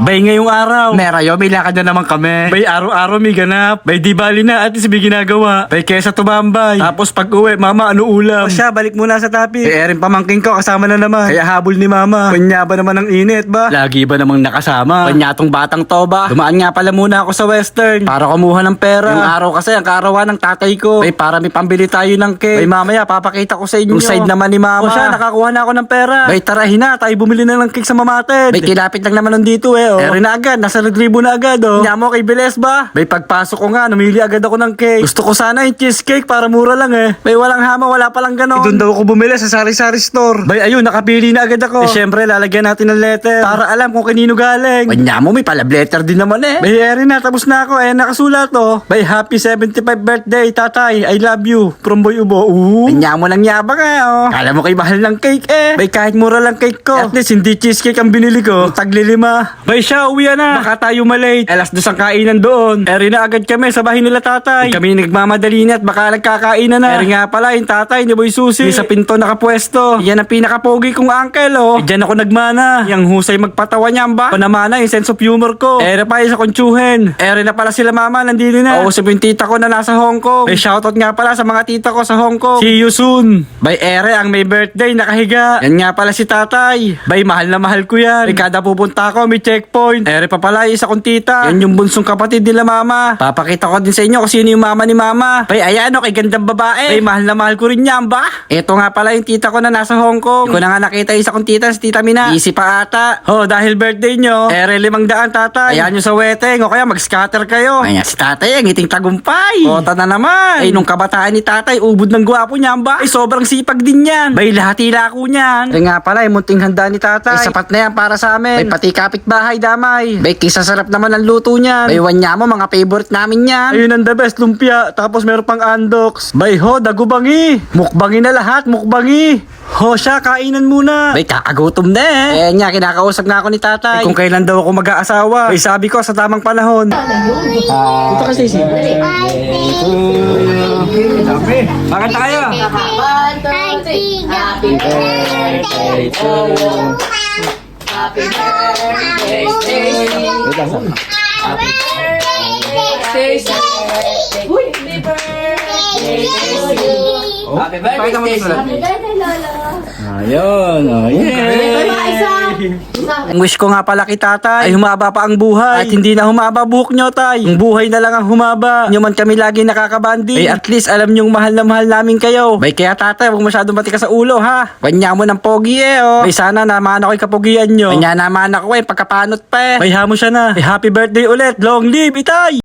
Bay ngayong araw. Merayo, may lakad na naman kami. Bay araw-araw may ganap. Bay di bali na at least may ginagawa. Bay kesa tumambay. Tapos pag uwi, mama ano ulam? O siya, balik muna sa topic. Erin pamangking ko, kasama na naman. Kaya habol ni mama. Panya ba naman ang init ba? Lagi ba namang nakasama? Panya tong batang to ba? Dumaan nga pala muna ako sa Western para kumuha ng pera. Yung araw kasi ang kaarawan ng tatay ko. Bay para may pambili tayo ng cake. Bay mamaya papakita ko sa inyo. Yung side naman ni mama. O siya, nakakuha na ako ng pera. Bay tarahin na, tayo bumili na ng cake sa mamated. Bay kilapit lang naman nandito oh. Erin na agad, nasa nagribo na agad Nya mo kay Biles ba? Bay pagpasok ko nga, namili agad ako ng cake. Gusto ko sana yung cheesecake para mura lang Bay walang hama, wala palang ganon. Doon daw ako bumili sa sari-sari store. Bay ayun, nakapili na agad ako. Syempre, lalagyan natin ng letter para alam kung kanino galing. Nya mo, may palab letter din naman Bay Erin na, tapos na ako nakasulat Bay happy 75 birthday, tatay. I love you. From Boy Ubo. Nya mo lang yabang Kala mo kay mahal ng cake Bay kahit mura lang cake ko. At least hindi cheesecake ang binili ko. Tagli-5. Bay siya, uwi na. Baka tayo malate. Alas 2 ang kainan doon. Eri na agad kami sa bahay nila tatay. Kami nagmamadali na at baka nagkakainan na. Eri nga pala yung tatay ni Boy Susi. Sa pinto nakapwesto. Yan ang pinakapogi kong uncle Diyan ako nagmana. Yang husay magpatawa niya ba? Panamana yung sense of humor ko. Eri pa yung sa konsyuhen. Eri na pala sila mama, nandito na. Oo, yung tita ko na nasa Hong Kong. May shoutout nga pala sa mga tita ko sa Hong Kong. See you soon. Bay Eri ang may birthday nakahiga. Yan nga pala si tatay. Bay mahal na mahal ko yan. Bay kada pupunta ako may checkpoint. Eri pa pala isa kong tita. Yan yung bunsong kapatid nila mama. Papakita ko din sa inyo kung sino yung mama ni mama. Bay ayan kay gandang babae. Bay mahal na mahal ko rin yan ba? Ito nga pala yung tita ko na nasa Hong Kong. Hindi ko na nga nakita isa kong tita, si tita Mina. Easy pa ata. Dahil birthday nyo. Eri 500 tatay. Ayan nyo sa weteng o kaya mag-scatter kayo. Ayan si tatay ang ngiting tagumpay. Ota na naman. Ay nung kabataan ni tatay, ubod ng gwapo niya ba? Ay sobrang sipag din yan. Bay lahat ilako niyan. Ay nga pala, yung munting handa ni tatay. Ay sapat na yan para sa amin. Bay pati kapitbahay damay. Bay kisa sarap naman ang luto niyan. Bay wanya mo, mga favorite namin yan. Ayun ang the best, lumpia. Tapos meron pang andoks. Bay dagubangi. Mukbangi na lahat, mukbangi. Siya, kainan muna. Bay, kakagutom na nya, kinakausap nga ako ni tatay. Kung kailan daw ako mag-aasawa. Bay, sabi ko, sa tamang panahon. Ito kasi si Pakanta kayo. Happy birthday to you. Happy birthday to you. Happy birthday to you. Happy birthday to you. Happy birthday to you. Happy birthday, Lolo. Ayun, Ang wish ko nga pala kay tatay ay humaba pa ang buhay. At hindi na humaba buhok nyo, tay. Ang buhay na lang ang humaba. Nyo man kami lagi nakakabanding. Ay at least alam nyong mahal na mahal namin kayo. Bay kaya tatay, huwag masyadong matikas sa ulo ha. Wanya mo ng pogi Bay sana naman ako yung kapogian nyo. Wanya naman ako pagkapanot pa Bay hamo siya na. Happy birthday ulit. Long live, itay!